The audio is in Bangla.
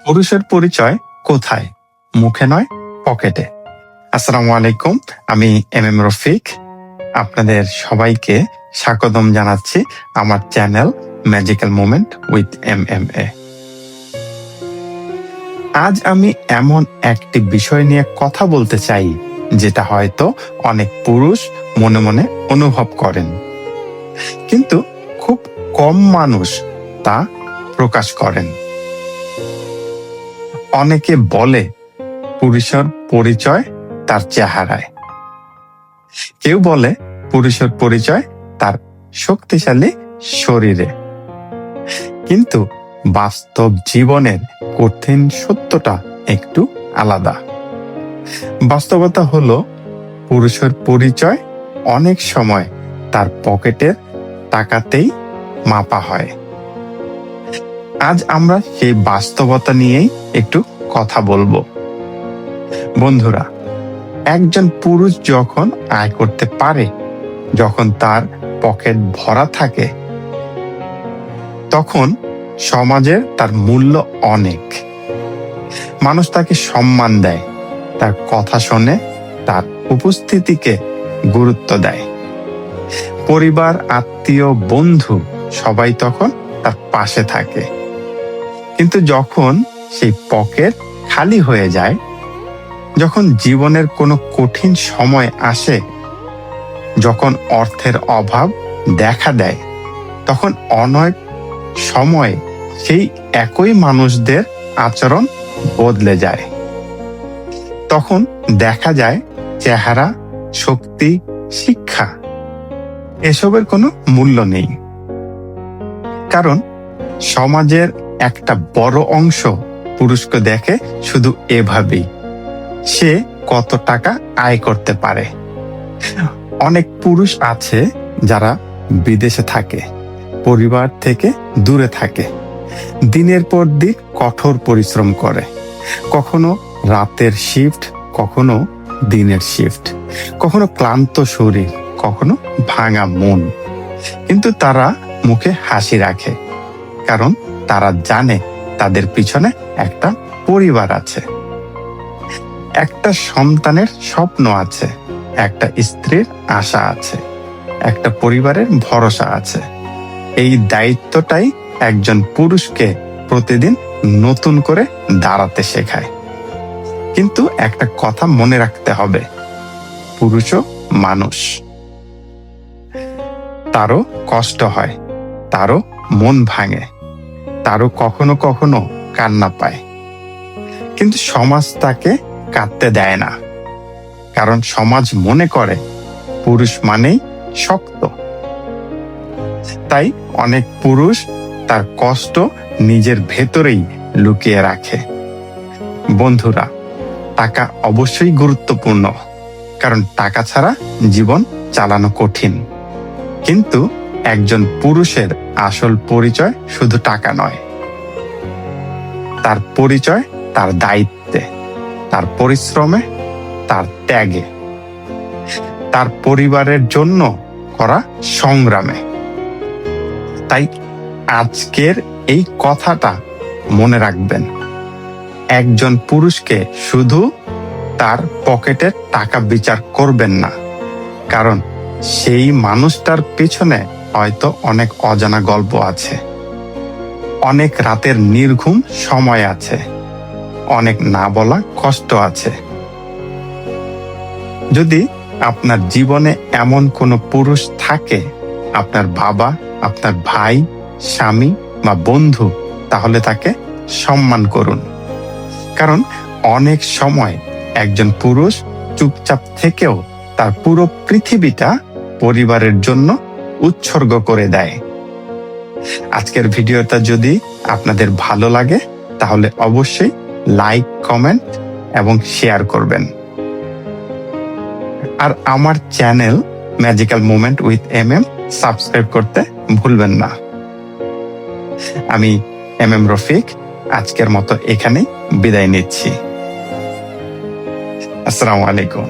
পুরুষের পরিচয় কোথায়? মুখে নয়, পকেটে। আসসালামু আলাইকুম, আমি এম রফিক। আপনাদের সবাইকে স্বাগতম জানাচ্ছি আমার channel magical moment with MMA। আজ আমি এমন একটি বিষয় নিয়ে কথা বলতে চাই যেটা হয়তো অনেক পুরুষ মনে মনে অনুভব করেন, কিন্তু খুব কম মানুষ তা প্রকাশ করেন। অনেকে বলে পুরুষের পরিচয় তার চেহারায়, কেউ বলে পুরুষের পরিচয় তার শক্তিশালী শরীরে। কিন্তু বাস্তব জীবনের কঠিন সত্যটা একটু আলাদা। বাস্তবতা হলো পুরুষের পরিচয় অনেক সময় তার পকেটের টাকাতেই মাপা হয়। আজ আমরা সেই বাস্তবতা নিয়েই একটু কথা বলবো। বন্ধুরা, একজন পুরুষ যখন আয় করতে পারে, যখন তার পকেট ভরা থাকে, তখন সমাজের তার মূল্য অনেক। মানুষ তাকে সম্মান দেয়, তার কথা শোনে, তার উপস্থিতিকে গুরুত্ব দেয়। পরিবার, আত্মীয়, বন্ধু সবাই তখন তার পাশে থাকে। কিন্তু যখন সেই পকেট খালি হয়ে যায়, যখন জীবনের কোনো কঠিন সময় আসে, যখন অর্থের অভাব দেখা দেয়, তখন অনেক সময় সেই একই মানুষদের আচরণ বদলে যায়। তখন দেখা যায় চেহারা, শক্তি, শিক্ষা এসবের কোনো মূল্য নেই। কারণ সমাজের একটা বড় অংশ পুরুষকে দেখে শুধু এভাবেই, সে কত টাকা আয় করতে পারে। অনেক পুরুষ আছে যারা বিদেশে থাকে, পরিবার থেকে দূরে থাকে, দিনের পর দিন কঠোর পরিশ্রম করে, কখনো রাতের শিফট, কখনো দিনের শিফট, কখনো ক্লান্ত শরীর, কখনো ভাঙা মন। কিন্তু তারা মুখে হাসি রাখে, কারণ তারা জানে তাদের পিছনে একটা পরিবার আছে, একটা সন্তানের স্বপ্ন আছে, একটা স্ত্রীর আশা আছে, একটা পরিবারের ভরসা আছে। এই দায়িত্বটাই একজন পুরুষকে প্রতিদিন নতুন করে দাঁড়াতে শেখায়। কিন্তু একটা কথা মনে রাখতে হবে, পুরুষও মানুষ, তারও কষ্ট হয়, তারও মন ভাঙে, তারও কখনো কখনো কান্না পায়। কিন্তু সমাজ তাকে কাঁদতে দেয় না, কারণ সমাজ মনে করে পুরুষ মানেই শক্ত। তাই অনেক পুরুষ তার কষ্ট নিজের ভেতরেই লুকিয়ে রাখে। বন্ধুরা, টাকা অবশ্যই গুরুত্বপূর্ণ, কারণ টাকা ছাড়া জীবন চালানো কঠিন। কিন্তু একজন পুরুষের আসল পরিচয় শুধু টাকা নয়, তার পরিচয় তার দায়িত্বে, তার পরিশ্রমে, তার ত্যাগে, তার পরিবারের জন্য করা সংগ্রামে। তাই আজকের এই কথাটা মনে রাখবেন, একজন পুরুষকে শুধু তার পকেটের টাকা বিচার করবেন না, কারণ সেই মানুষটার পেছনে হয়তো অনেক অজানা গল্প আছে, অনেক রাতের নির্ঘুম সময় আছে, অনেক না বলা কষ্ট আছে। যদি আপনার জীবনে এমন কোনো পুরুষ থাকে, আপনার বাবা, আপনার ভাই, স্বামী বা বন্ধু, তাহলে তাকে সম্মান করুন। কারণ অনেক সময় একজন পুরুষ চুপচাপ থেকেও তার পুরো পৃথিবীটা পরিবারের জন্য উৎসর্গ করে দেয়। আজকের ভিডিওটা যদি আপনাদের ভালো লাগে, তাহলে অবশ্যই লাইক, কমেন্ট এবং শেয়ার করবেন। আর আমার channel magical moment with MM subscribe করতে ভুলবেন না। আমি MM রফিক আজকের মতো এখানেই বিদায় নিচ্ছি। আসসালামু আলাইকুম।